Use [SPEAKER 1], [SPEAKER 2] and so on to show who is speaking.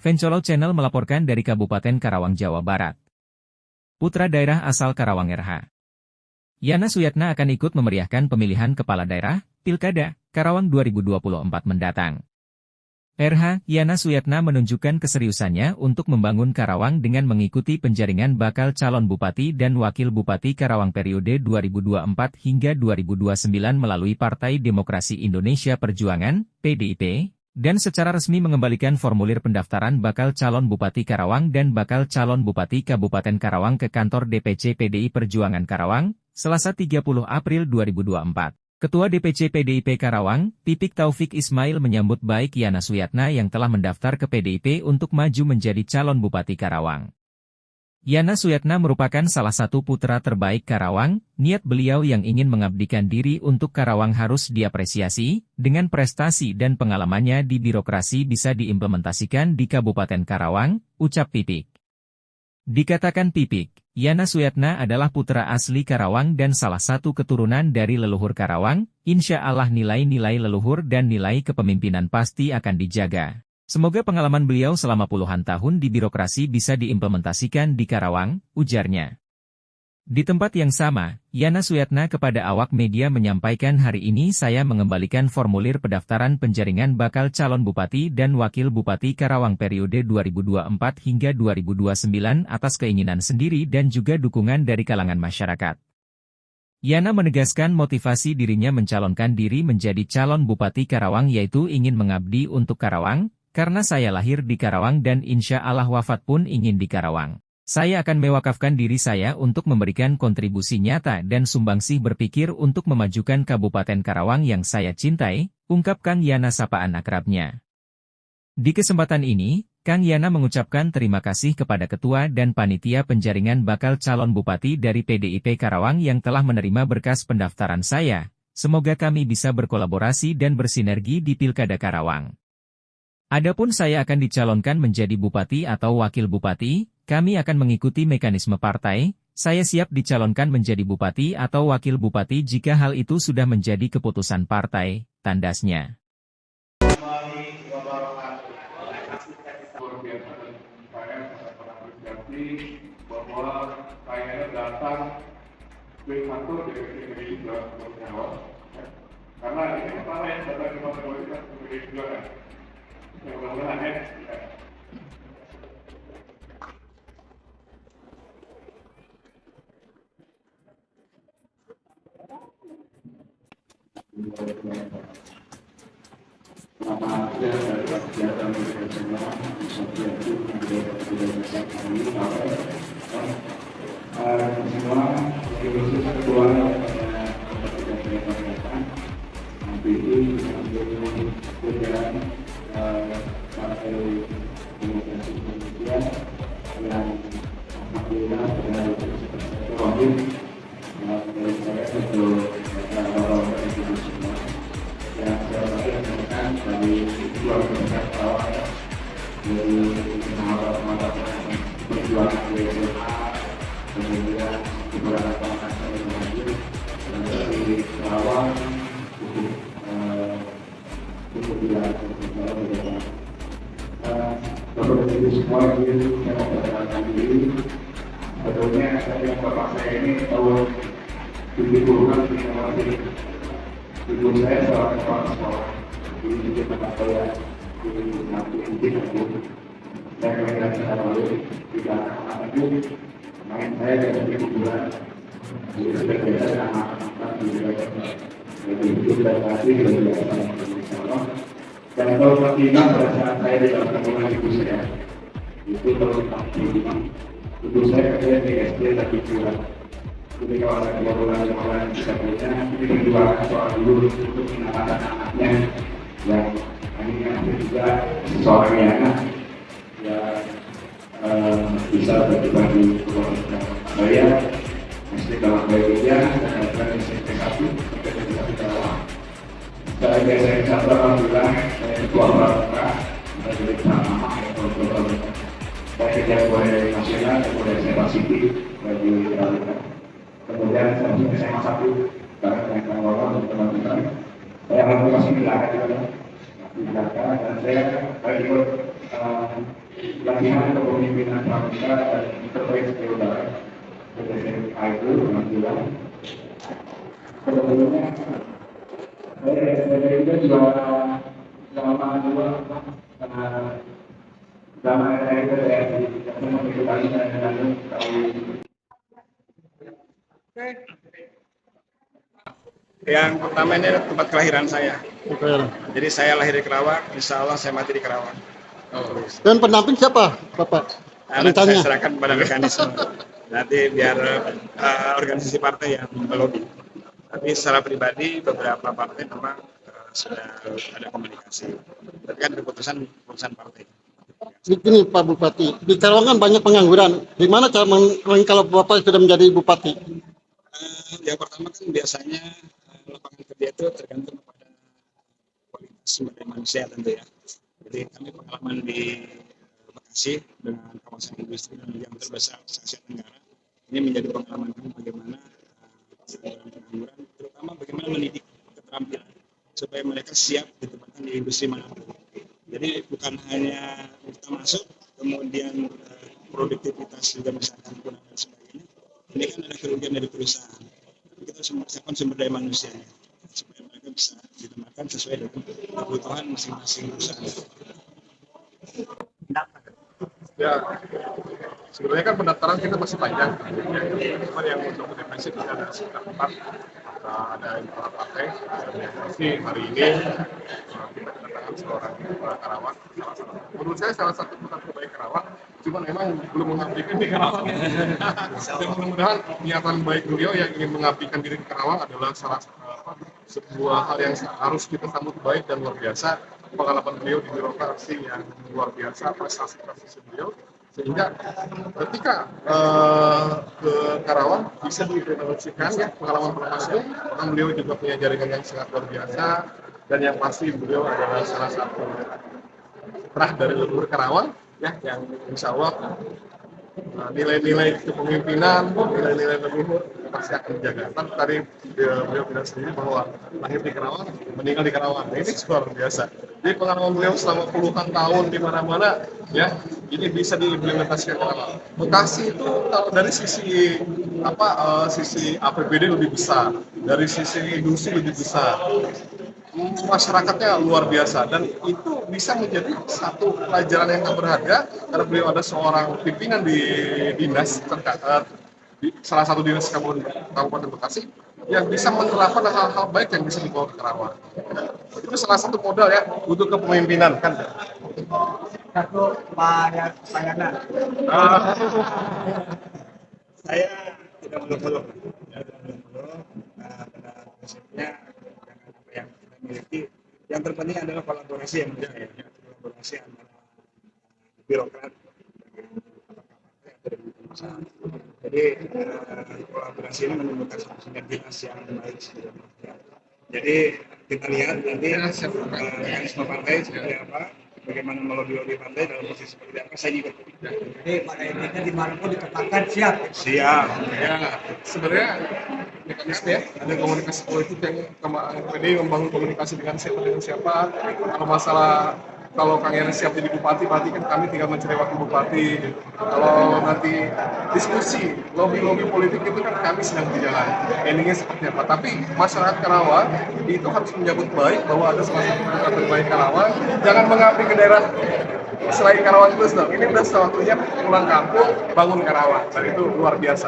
[SPEAKER 1] Vencolo Channel melaporkan dari Kabupaten Karawang, Jawa Barat. Putra daerah asal Karawang RH. Yana Suyatna akan ikut memeriahkan pemilihan kepala daerah, Pilkada, Karawang 2024 mendatang. RH, Yana Suyatna menunjukkan keseriusannya untuk membangun Karawang dengan mengikuti penjaringan bakal calon Bupati dan Wakil Bupati Karawang periode 2024 hingga 2029 melalui Partai Demokrasi Indonesia Perjuangan, PDIP, dan secara resmi mengembalikan formulir pendaftaran bakal calon Bupati Karawang dan bakal calon Bupati Kabupaten Karawang ke kantor DPC PDI Perjuangan Karawang, Selasa 30 April 2024. Ketua DPC PDIP Karawang, Pipik Taufik Ismail menyambut baik Yana Suyatna yang telah mendaftar ke PDIP untuk maju menjadi calon Bupati Karawang. Yana Suyatna merupakan salah satu putra terbaik Karawang, niat beliau yang ingin mengabdikan diri untuk Karawang harus diapresiasi, dengan prestasi dan pengalamannya di birokrasi bisa diimplementasikan di Kabupaten Karawang, ucap Pipik. Dikatakan Pipik, Yana Suyatna adalah putra asli Karawang dan salah satu keturunan dari leluhur Karawang, insya Allah nilai-nilai leluhur dan nilai kepemimpinan pasti akan dijaga. Semoga pengalaman beliau selama puluhan tahun di birokrasi bisa diimplementasikan di Karawang, ujarnya. Di tempat yang sama, Yana Suyatna kepada awak media menyampaikan hari ini saya mengembalikan formulir pendaftaran penjaringan bakal calon Bupati dan Wakil Bupati Karawang periode 2024 hingga 2029 atas keinginan sendiri dan juga dukungan dari kalangan masyarakat. Yana menegaskan motivasi dirinya mencalonkan diri menjadi calon Bupati Karawang yaitu ingin mengabdi untuk Karawang, karena saya lahir di Karawang dan insya Allah wafat pun ingin di Karawang. Saya akan mewakafkan diri saya untuk memberikan kontribusi nyata dan sumbangsih berpikir untuk memajukan Kabupaten Karawang yang saya cintai, ungkap Kang Yana sapaan akrabnya. Di kesempatan ini, Kang Yana mengucapkan terima kasih kepada Ketua dan Panitia Penjaringan bakal calon Bupati dari PDIP Karawang yang telah menerima berkas pendaftaran saya. Semoga kami bisa berkolaborasi dan bersinergi di Pilkada Karawang. Adapun saya akan dicalonkan menjadi Bupati atau Wakil Bupati, kami akan mengikuti mekanisme partai, saya siap dicalonkan menjadi Bupati atau Wakil Bupati jika hal itu sudah menjadi keputusan partai, tandasnya.
[SPEAKER 2] Karena ini pertama yang datang ke Partai Politik kan PDIP juga kan. Yang mudah-mudahan ya. Semua ini yang memperkenalkan diri. Sebetulnya saya yang bapak saya ini tahun 70-an ibu saya seorang kepala sekolah di tempat saya di Nanti Mungkin saya kembali secara lalu tidak anak itu main saya dari bulan jadi berbeda dengan anak-anak di daerah jadi itu sudah pasti dan kalau pertimbang pada saat saya di dalam hubungan ibu saya itu terus ibu saya kerja di SD tapi kurang. Jadi kalau ada kebetulan bisa punya, ini berjualan soal dulu untuk menawarkan anaknya yang akhirnya juga seorang yang bisa berbagi keluarga saya. SD dalam bayinya dan SMP 1 sampai SMP Karawang. Saya SMP 1 alhamdulillah saya ketua pramuka dari Panama saya kerja sebagai nasional kemudian saya Pasifik bagi Karawang. Kemudian saya masuk SMA 1 bareng dengan Kang Wawan dan teman-teman. Saya alhamdulillah masih di Belanda juga, dan saya ikut eh, latihan kepemimpinan pramuka dan terbaik di udara BPSMK itu alhamdulillah. Sebelumnya saya juga juara selama dua karena selama saya itu saya mengikuti dan tahu.
[SPEAKER 3] Yang pertama ini tempat kelahiran saya. Jadi saya lahir di Karawang, insya Allah saya mati di Karawang.
[SPEAKER 4] Dan pendamping siapa, Bapak?
[SPEAKER 3] Nanti saya
[SPEAKER 4] Rencananya?
[SPEAKER 3] serahkan pada mekanisme. Nanti biar organisasi partai yang melobi. Tapi secara pribadi beberapa partai memang sudah ada komunikasi. Tapi kan keputusan partai.
[SPEAKER 4] Begini Pak Bupati, di Karawang kan banyak pengangguran. Gimana cara kalau Bapak sudah menjadi Bupati?
[SPEAKER 3] Yang pertama kan biasanya lapangan kerja itu tergantung pada kualitas sumber daya manusia tentu ya. Jadi kami pengalaman di Bekasi dengan kawasan industri yang terbesar Asia Tenggara ini menjadi pengalaman kami bagaimana pengangguran, terutama bagaimana mendidik keterampilan supaya mereka siap ditempatkan di industri manapun. Jadi bukan hanya kita masuk kemudian produktivitas juga misalkan kurang dan sebagainya. Ini kan ada kerugian dari perusahaan. Kita harus mempersiapkan sumber daya manusianya supaya mereka bisa ditempatkan sesuai dengan kebutuhan masing-masing perusahaan.
[SPEAKER 5] Ya, sebenarnya kan pendaftaran kita masih panjang. Cuma yang untuk DPC kita ada sekitar 4. Ada internal partai, ada DPC hari ini kita kedatangan seorang Karawang. Menurut saya salah satu putra terbaik Karawang, cuma memang belum mengabdikan di Karawang. Dan mudah-mudahan niatan baik beliau yang ingin mengabdikan diri di Karawang adalah sebuah hal yang harus kita sambut baik dan luar biasa. Pengalaman beliau di birokrasi yang luar biasa, prestasi beliau, sehingga ketika ke Karawang bisa diimplementasikan ya pengalaman itu. Karena beliau juga punya jaringan yang sangat luar biasa, dan yang pasti beliau adalah salah satu terah dari leluhur Karawang ya, yang insya Allah nilai-nilai kepemimpinan, nilai-nilai leluhur pasti akan dijaga. Kan tadi beliau bilang sendiri bahwa lahir di Karawang, meninggal di Karawang. Nah, ini luar biasa. Jadi pengalaman beliau selama puluhan tahun di mana-mana, ya, ini bisa diimplementasikan ke Karawang. Bekasi itu kalau dari sisi sisi APBD lebih besar, dari sisi industri lebih besar, masyarakatnya luar biasa, dan itu bisa menjadi satu pelajaran yang berharga karena beliau ada seorang pimpinan di dinas di salah satu dinas Kabupaten Bekasi yang bisa menerapkan hal-hal baik yang bisa dibawa ke Karawang. Itu salah satu modal ya untuk kepemimpinan kan.
[SPEAKER 6] Satu Pak Yana.
[SPEAKER 3] Saya tidak muluk-muluk, pada prinsipnya dengan apa yang kita miliki. Yang terpenting adalah kolaborasi yang berjaya, kolaborasi antara birokrat dengan partai atau dengan perusahaan. Jadi kolaborasi ini menimbulkan sinergitas yang baik sebenarnya. Jadi kita lihat nanti mekanisme partai seperti apa, bagaimana melobi partai dalam posisi seperti apa, saya juga.
[SPEAKER 6] Jadi pada intinya dimanapun ditempatkan siap.
[SPEAKER 5] Siap. Ya, sebenarnya mekanisme ya, ada komunikasi politik yang PD membangun komunikasi dengan siapa. Kalau Kang Yana siap jadi bupati, berarti kan kami tinggal mencari wakil bupati. Kalau nanti diskusi, lobby politik itu kan kami sedang berjalan. Endingnya seperti apa? Tapi masyarakat Karawang itu harus menyambut baik bahwa ada salah satu putra terbaik Karawang. Jangan mengabdi ke daerah selain Karawang terus dong. Ini udah waktunya pulang kampung, bangun Karawang. Dan itu luar biasa.